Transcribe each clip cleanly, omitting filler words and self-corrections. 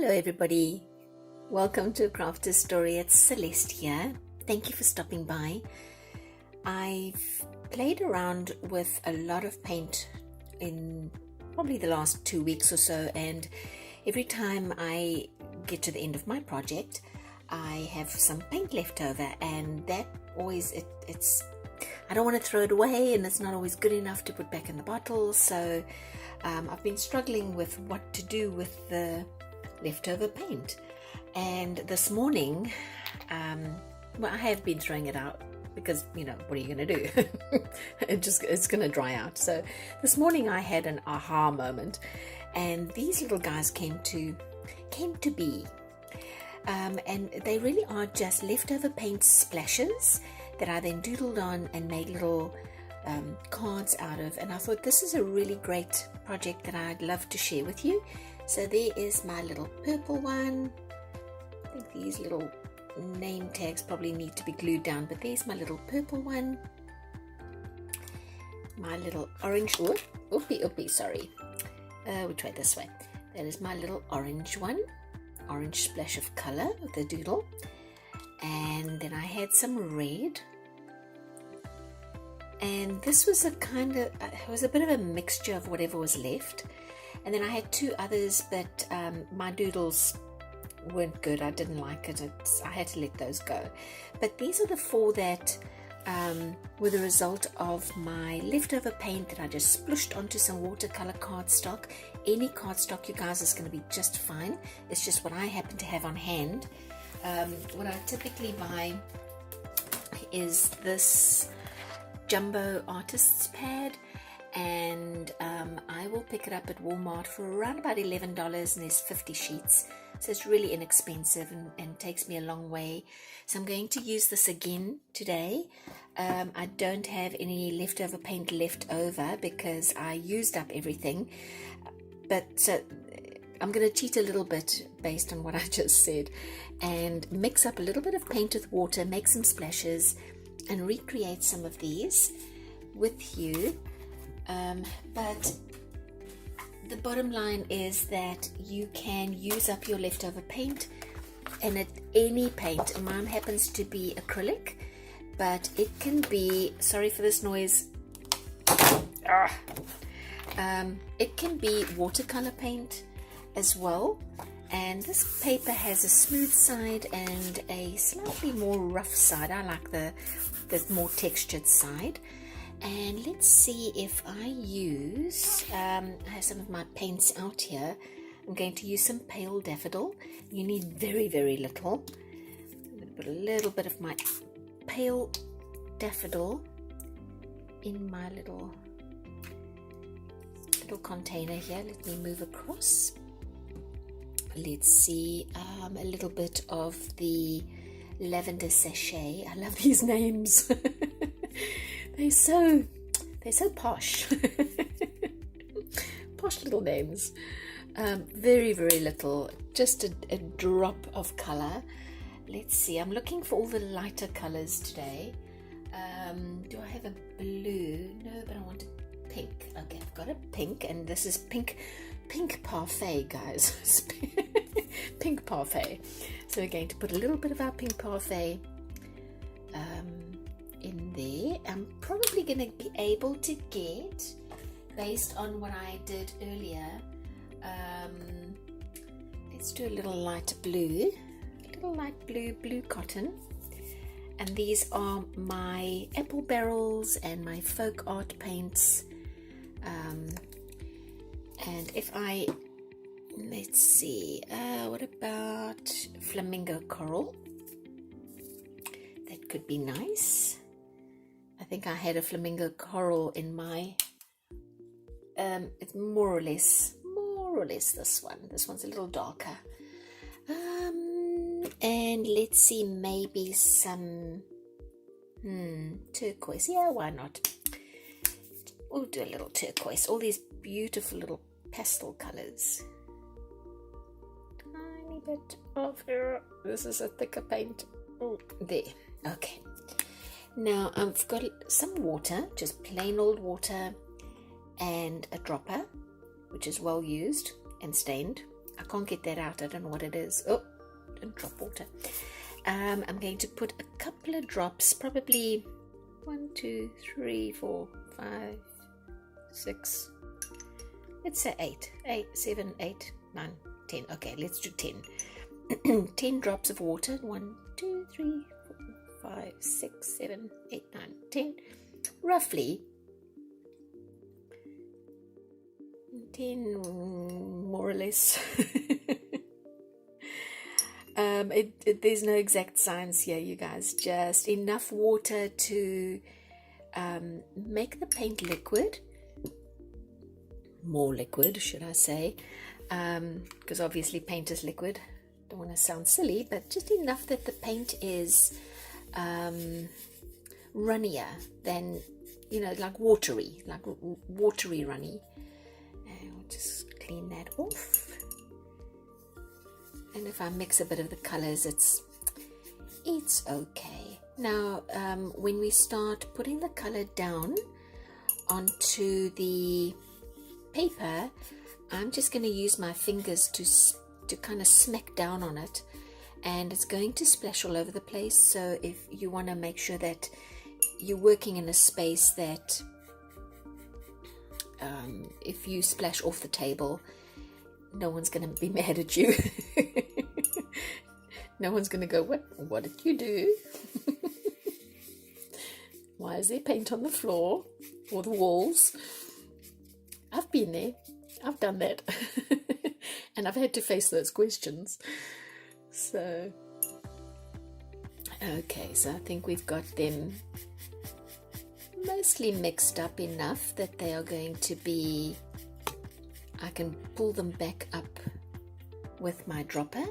Hello everybody, welcome to a Crafter's Story. It's Celeste here. Thank you for stopping by. I've played around with a lot of paint in probably the last 2 weeks or so, and every time I get to the end of my project I have some paint left over, and that always it's I don't want to throw it away, and it's not always good enough to put back in the bottle, so I've been struggling with what to do with the leftover paint. And this morning, well, I have been throwing it out because, you know, what are you going to do? It's going to dry out. So this morning I had an aha moment, and these little guys came to be. And they really are just leftover paint splashes that I then doodled on and made little cards out of, and I thought this is a really great project that I'd love to share with you. So there is my little purple one. I think these little name tags probably need to be glued down, but there's my little purple one, my little orange, sorry, which way? This way. That is my little orange one, orange splash of color with the doodle. And then I had some red, and this was a kind of, it was a bit of a mixture of whatever was left. And then I had two others, but my doodles weren't good. I didn't like it. I had to let those go. But these are the four that were the result of my leftover paint that I just splooshed onto some watercolor cardstock. Any cardstock, you guys, is going to be just fine. It's just what I happen to have on hand. What I typically buy is this jumbo artist's pad, and I will pick it up at Walmart for around about $11, and there's 50 sheets, so it's really inexpensive and takes me a long way. So I'm going to use this again today. I don't have any leftover paint left over because I used up everything, but so I'm going to cheat a little bit based on what I just said and mix up a little bit of paint with water, make some splashes, and recreate some of these with you. But the bottom line is that you can use up your leftover paint, and at any paint. Mine happens to be acrylic, but it can be, sorry for this noise, it can be watercolor paint as well. And this paper has a smooth side and a slightly more rough side. I like the more textured side. And let's see if I use, I have some of my paints out here. I'm going to use some pale daffodil. You need very, very little. I'm going to put a little bit of my pale daffodil in my little container here. Let me move across. Let's see, a little bit of the lavender sachet. I love these names. They're so posh. Posh little names. Very, very little, just a drop of color. Let's see, I'm looking for all the lighter colors today. Do I have a blue? No, but I want a pink. Okay, I've got a pink, and this is pink parfait, guys. Pink parfait. So we're going to put a little bit of our pink parfait in there. I'm probably going to be able to get, based on what I did earlier, let's do a little light blue, blue cotton. And these are my apple barrels and my folk art paints. And if I, let's see, what about flamingo coral? That could be nice. I think I had a flamingo coral in my, it's more or less this one. This one's a little darker. And let's see, maybe some turquoise. Yeah, why not? We'll do a little turquoise. All these beautiful little pastel colors. Tiny bit of, this is a thicker paint. Oh, there. Okay. Now I've got some water, just plain old water, and a dropper, which is well used and stained. I can't get that out. I don't know what it is. Oh, don't drop water. I'm going to put a couple of drops, probably 1, 2, 3, 4, 5, 6. Let's say 8, 7, 8, 9, 10. Okay, let's do 10. 10 drops of water. 1, 2, 3, 4, 5, 6, 7, 8, 9, 10. Roughly 10, more or less. There's no exact science here, you guys. Just enough water to make the paint liquid. More liquid, should I say, because obviously paint is liquid. Don't want to sound silly, but just enough that the paint is runnier than, you know, like watery runny. And we'll just clean that off. And if I mix a bit of the colors, it's okay. Now, when we start putting the color down onto the paper, I'm just going to use my fingers to kind of smack down on it, and it's going to splash all over the place. So if you want to make sure that you're working in a space that if you splash off the table, no one's going to be mad at you. No one's going to go, what did you do? Why is there paint on the floor or the walls? I've been there. I've done that. And I've had to face those questions. So, okay, so I think we've got them mostly mixed up enough that they are going to be, I can pull them back up with my dropper.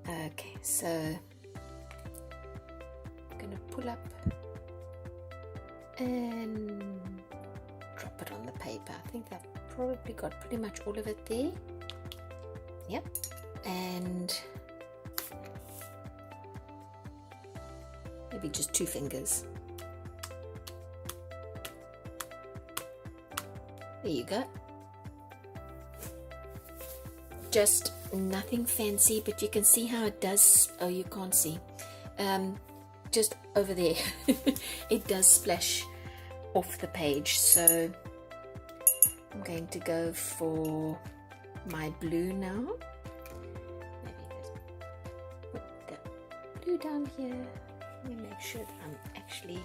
Okay, so I'm going to pull up and drop it on the paper. I think I've probably got pretty much all of it there. Yep. And maybe just 2 fingers. There you go. Just nothing fancy, but you can see how it does. Oh, you can't see. Just over there. It does splash off the page. So I'm going to go for my blue now. Maybe just put the blue down here. Let me make sure that I'm actually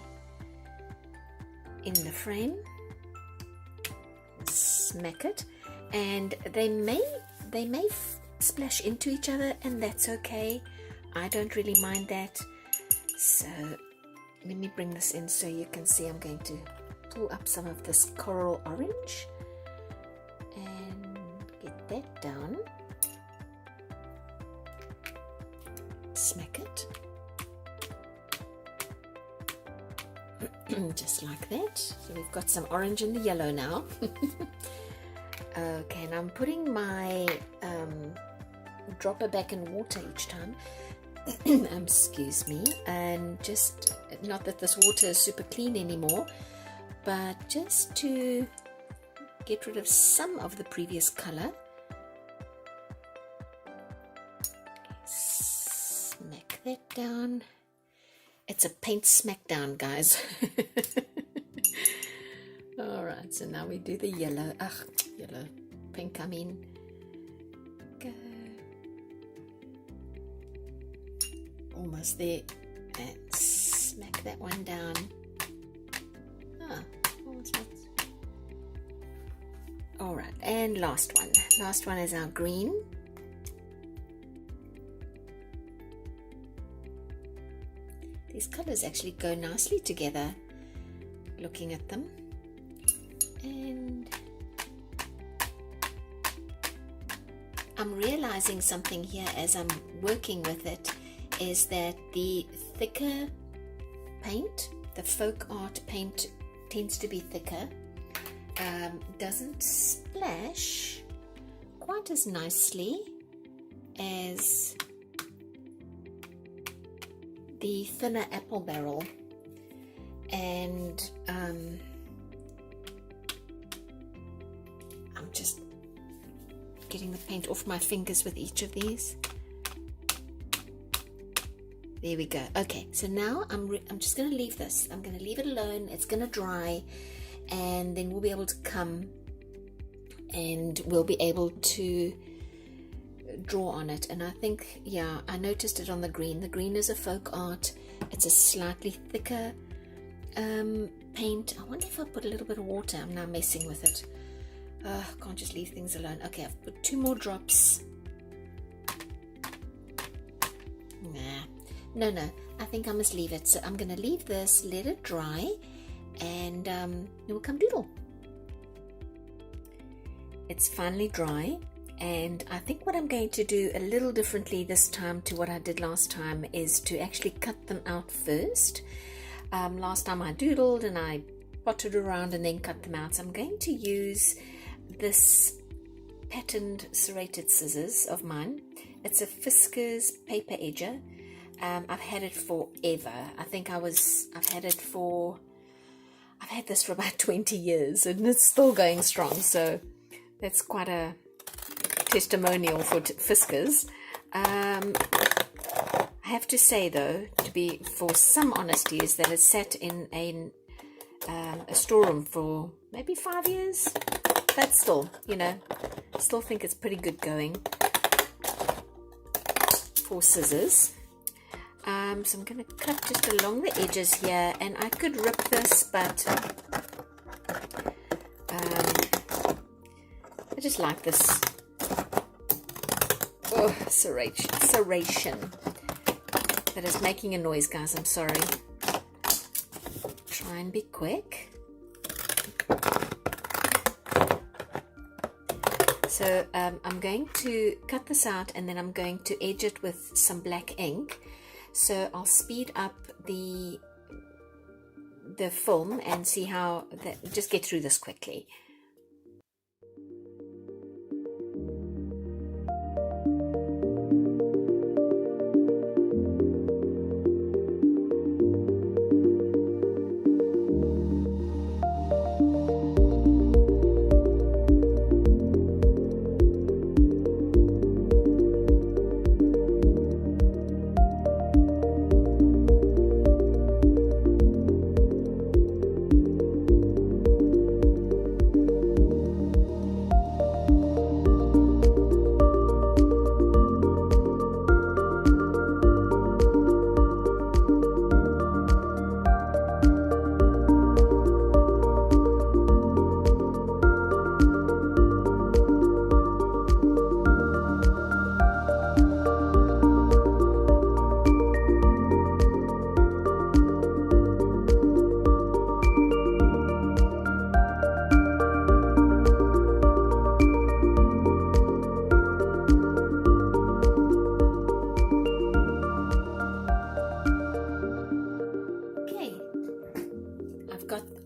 in the frame. Smack it, and they may splash into each other, and that's okay. I don't really mind that. So let me bring this in so you can see. I'm going to pull up some of this coral orange and get that down. Smack it. Just like that. So we've got some orange in the yellow now. Okay, and I'm putting my dropper back in water each time. Excuse me. And just, not that this water is super clean anymore, but just to get rid of some of the previous color. Smack that down. It's a paint smackdown, guys. Alright, so now we do the yellow. Yellow. Pink, I mean. Go. Almost there. And smack that one down. Almost not. Alright, and last one. Last one is our green. These colors actually go nicely together, looking at them. And I'm realizing something here as I'm working with it, is that the thicker paint, the folk art paint, tends to be thicker, doesn't splash quite as nicely as the thinner apple barrel. And I'm just getting the paint off my fingers with each of these. There we go. Okay, so now I'm just going to leave this. I'm going to leave it alone. It's going to dry, and then we'll be able to come and we'll be able to draw on it. And I think, yeah, I noticed it on the green. The green is a folk art. It's a slightly thicker paint. I wonder if I put a little bit of water. I'm now messing with it. Can't just leave things alone. Okay, I've put 2 more drops. No, I think I must leave it. So I'm going to leave this, let it dry, and then we'll come doodle. It's finally dry, and I think what I'm going to do a little differently this time to what I did last time is to actually cut them out first. Last time I doodled and I potted around and then cut them out. So I'm going to use this patterned serrated scissors of mine. It's a Fiskars paper edger. I've had it forever. I think I've had this for about 20 years and it's still going strong. So that's quite a testimonial for Fiskars. I have to say though, for some honesty, is that it sat in a storeroom for maybe 5 years. But still, still think it's pretty good going for scissors. So I'm going to cut just along the edges here, and I could rip this, but I just like this serration. That is making a noise, guys. I'm sorry. Try and be quick. So I'm going to cut this out, and then I'm going to edge it with some black ink. So I'll speed up the film and see how just get through this quickly.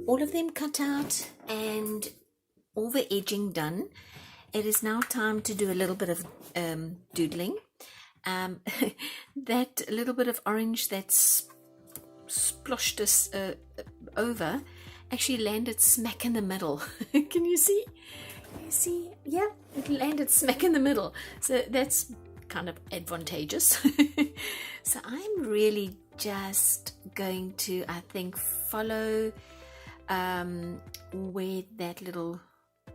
All of them cut out and all the edging done. It is now time to do a little bit of doodling. That little bit of orange that's sploshed us over actually landed smack in the middle. Can you see? You see? Yeah, it landed smack in the middle. So that's kind of advantageous. So I'm really just going to, I think, follow where that little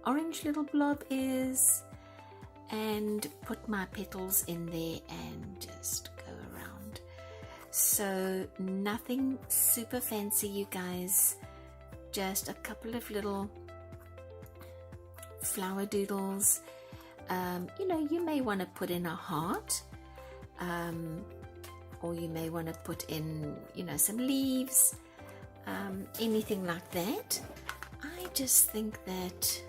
orange little blob is and put my petals in there and just go around. So nothing super fancy, you guys, just a couple of little flower doodles. You may want to put in a heart, or you may want to put in some leaves, anything like that. I just think that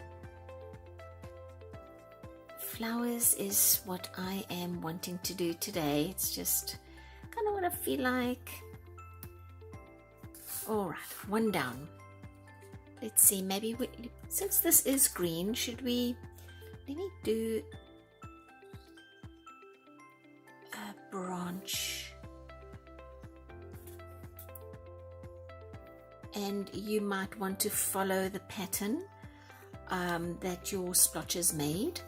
flowers is what I am wanting to do today. It's just kind of what I feel like. Alright, one down. Let's see, maybe since this is green, should we maybe do a branch? And you might want to follow the pattern that your splotches made.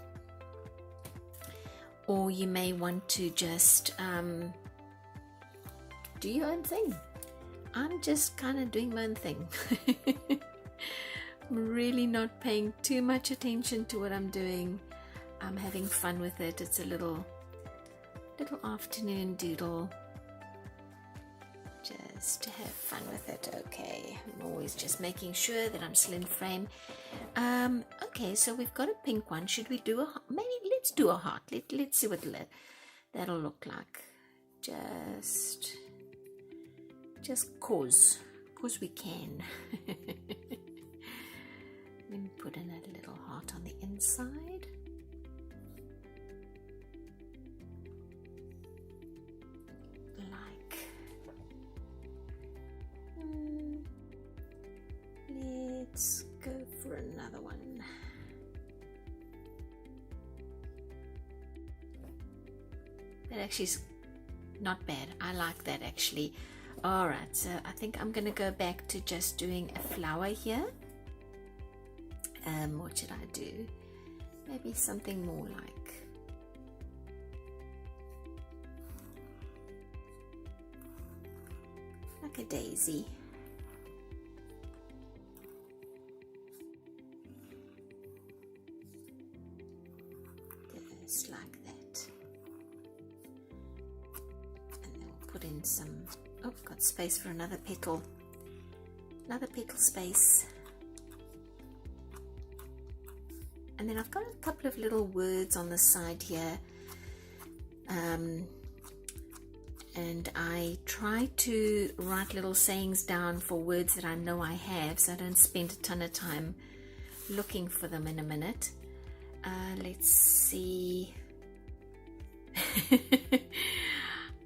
or you may want to just do your own thing. I'm just kind of doing my own thing. I'm really not paying too much attention to what I'm doing. I'm having fun with it. It's a little afternoon doodle. Just to have fun with it. Okay, I'm always just making sure that I'm slim frame. Okay, so we've got a pink one. Should we do a heart? Maybe let's do a heart. Let's see what that'll look like. Just cause we can. Let me put in a little heart on the inside. Let's go for another one. That actually is not bad. I like that actually. Alright, so I think I'm going to go back to just doing a flower here. What should I do? Maybe something more like a daisy. Just like that. And then we'll put in some, oh, got space for another petal space. And then I've got a couple of little words on the side here, and I try to write little sayings down for words that I know I have, so I don't spend a ton of time looking for them in a minute. Let's see.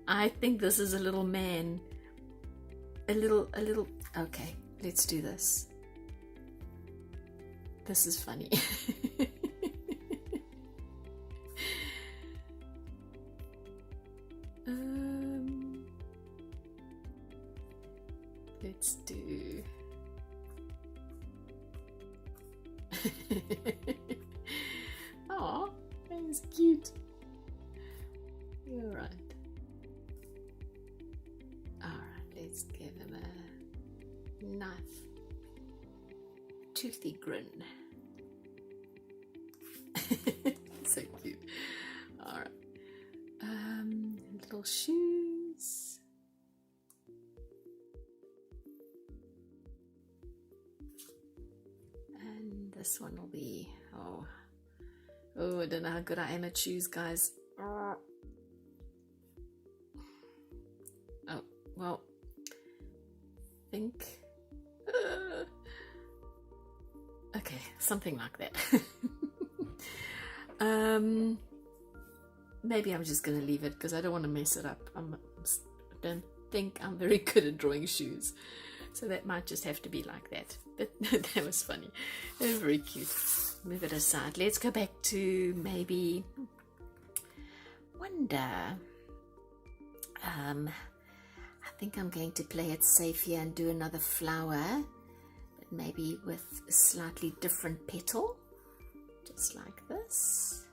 I think this is a little man. A little, okay, let's do this. This is funny. Let's do. Oh, that is cute. You're right. All right, let's give him a nice toothy grin. So cute. All right. Little shoes. And this one will be, oh, I don't know how good I am at shoes, guys. Oh, well, think. Okay, something like that. Maybe I'm just going to leave it because I don't want to mess it up. I don't think I'm very good at drawing shoes. So that might just have to be like that. But that was funny. They were very cute. Move it aside. Let's go back to maybe wonder. I think I'm going to play it safe here and do another flower, but maybe with a slightly different petal, just like this.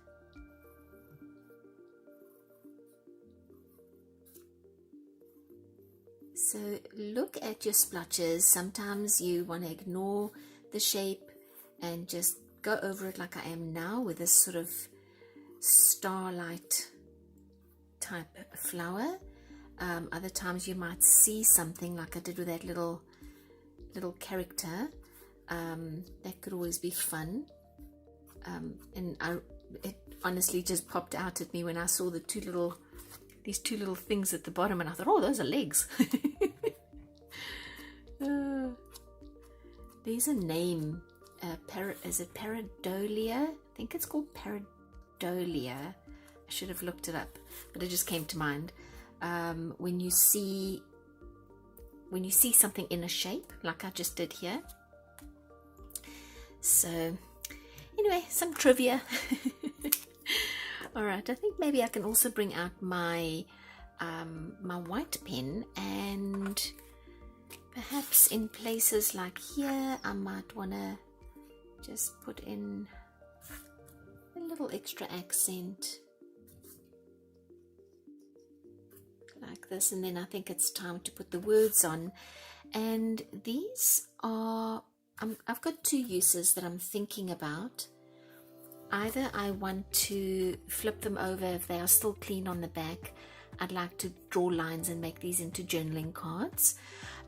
So look at your splotches. Sometimes you want to ignore the shape and just go over it like I am now with this sort of starlight type flower. Other times you might see something like I did with that little character. That could always be fun. And it honestly just popped out at me when I saw these two little things at the bottom, and I thought, oh, those are legs. There's a name. Is it Pareidolia? I think it's called Pareidolia. I should have looked it up, but it just came to mind. When you see something in a shape, like I just did here. So anyway, some trivia. All right, I think maybe I can also bring out my my white pen, and perhaps in places like here I might want to just put in a little extra accent. like this, and then I think it's time to put the words on. And these are, I've got two uses that I'm thinking about. Either I want to flip them over if they are still clean on the back. I'd like to draw lines and make these into journaling cards.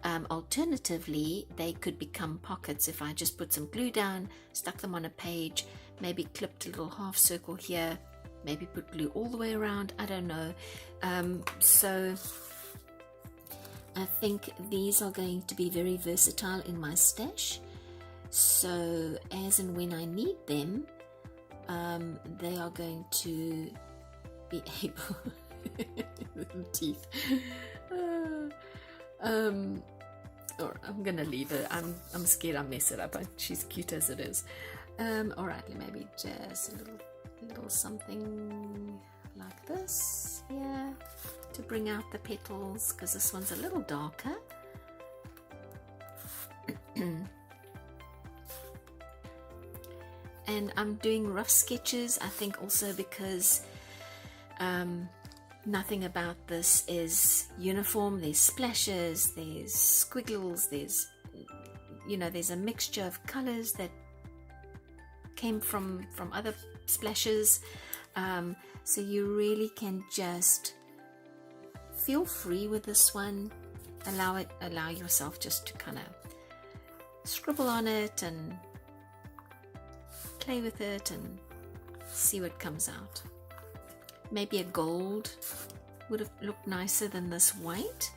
Alternatively, they could become pockets if I just put some glue down, stuck them on a page, maybe clipped a little half circle here, maybe put glue all the way around, I don't know. So I think these are going to be very versatile in my stash. So as and when I need them, they are going to be able teeth. Or I'm gonna leave it. I'm scared I mess it up. She's cute as it is. All right, maybe just a little something like this here to bring out the petals, because this one's a little darker. And I'm doing rough sketches, I think also because nothing about this is uniform. There's splashes, there's squiggles, there's a mixture of colors that came from other splashes. So you really can just feel free with this one. Allow yourself just to kind of scribble on it and play with it and see what comes out. Maybe a gold would have looked nicer than this white.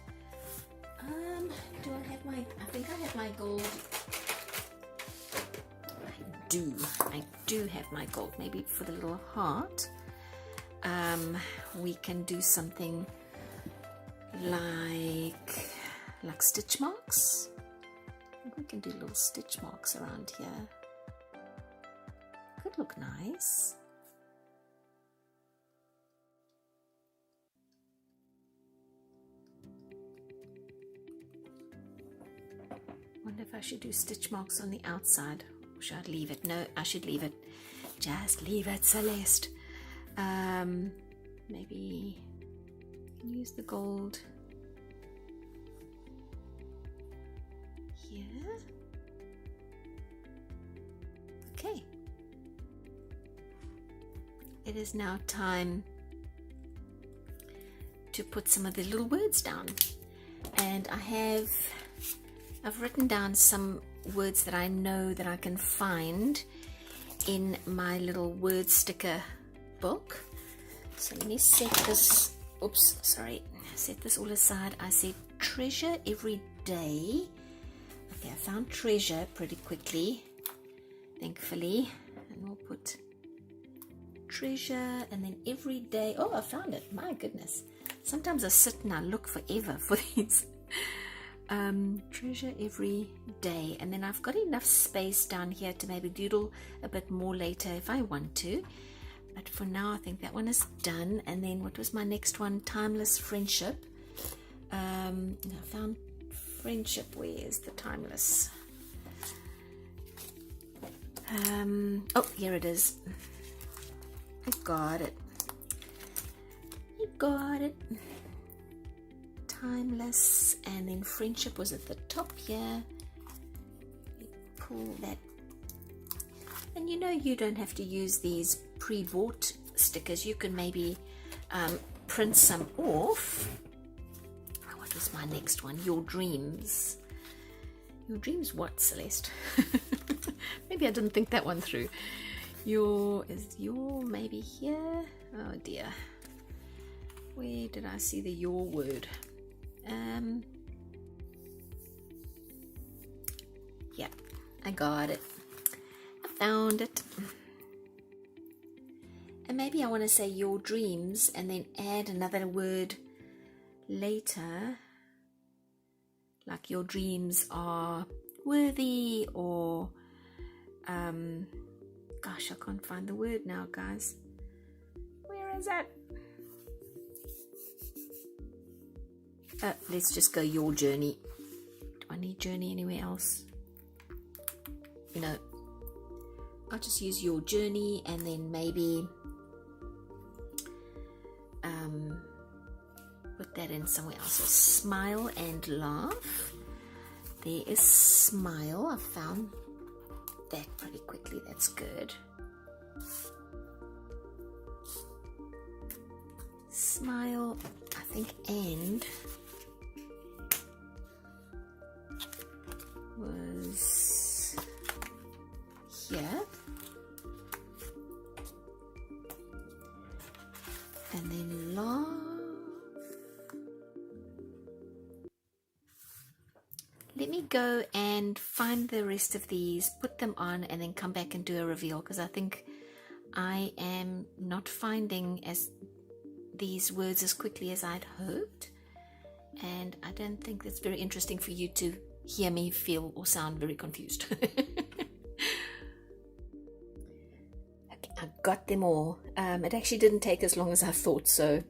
Do I have I think I have my gold. I do have my gold. Maybe for the little heart, we can do something like stitch marks. I think we can do little stitch marks around here. Could look nice. Wonder if I should do stitch marks on the outside, or should I leave it? No, I should leave it. Just leave it, Celeste. Maybe use the gold here. Okay. It is now time to put some of the little words down, and I've written down some words that I know that I can find in my little word sticker book. So let me set this, set this all aside. I said treasure every day. Okay, I found treasure pretty quickly, thankfully, and we'll put treasure and then every day. Oh, I found it. My goodness. Sometimes I sit and I look forever for these. Treasure every day, and then I've got enough space down here to maybe doodle a bit more later if I want to, but for now I think that one is done. And then what was my next one? Timeless friendship. I found friendship. Where is the timeless? Oh, here it is. I got it. Timeless, and then friendship was at the top here. You pull that, and you don't have to use these pre-bought stickers. You can maybe print some off. What was my next one? Your dreams. Your dreams what, Celeste? Maybe I didn't think that one through. Is your maybe here? Oh dear, where did I see the your word? Yeah, I got it. I found it. And maybe I want to say your dreams and then add another word later, like your dreams are worthy, or gosh, I can't find the word now, guys. Where is that? Let's just go your journey. Do I need journey anywhere else? I'll just use your journey, and then maybe put that in somewhere else. So smile and laugh. There is smile. I found that pretty quickly. That's good. Smile, I think, and was here. And then laugh. Let me go and find the rest of these, put them on, and then come back and do a reveal, because I think I am not finding these words as quickly as I'd hoped, and I don't think that's very interesting for you to hear me feel or sound very confused. Okay, I got them all. It actually didn't take as long as I thought, so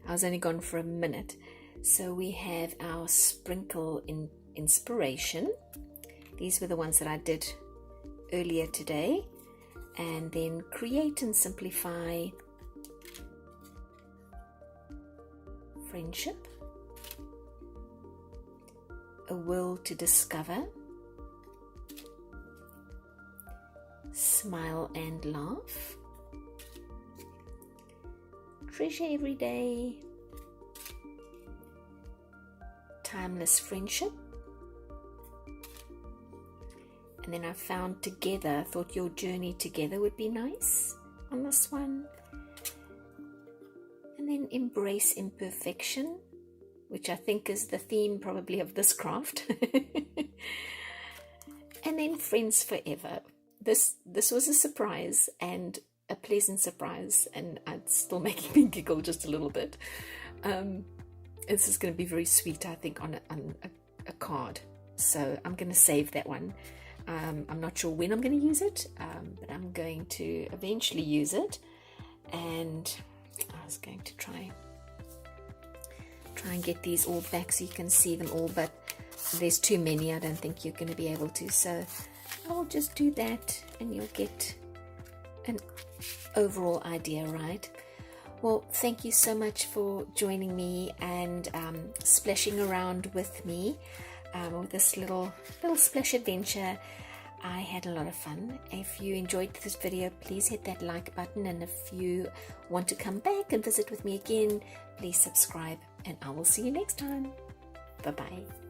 I was only gone for a minute. So we have our sprinkle in inspiration. These were the ones that I did earlier today. And then create and simplify, friendship, a world to discover, smile and laugh, treasure every day, timeless friendship. And then I found together. I thought your journey together would be nice on this one. And then embrace imperfection, which I think is the theme probably of this craft. And then friends forever. This was a surprise, and a pleasant surprise, and it's still making me giggle just a little bit. This is going to be very sweet, I think, on a card. So I'm going to save that one. I'm not sure when I'm going to use it, but I'm going to eventually use it. And I was going to try and get these all back so you can see them all, but there's too many. I don't think you're going to be able to, so I'll just do that and you'll get an overall idea, right? Well, thank you so much for joining me and splashing around with me with this little splash adventure. I had a lot of fun. If you enjoyed this video, please hit that like button, and if you want to come back and visit with me again, please subscribe, and I will see you next time. Bye bye.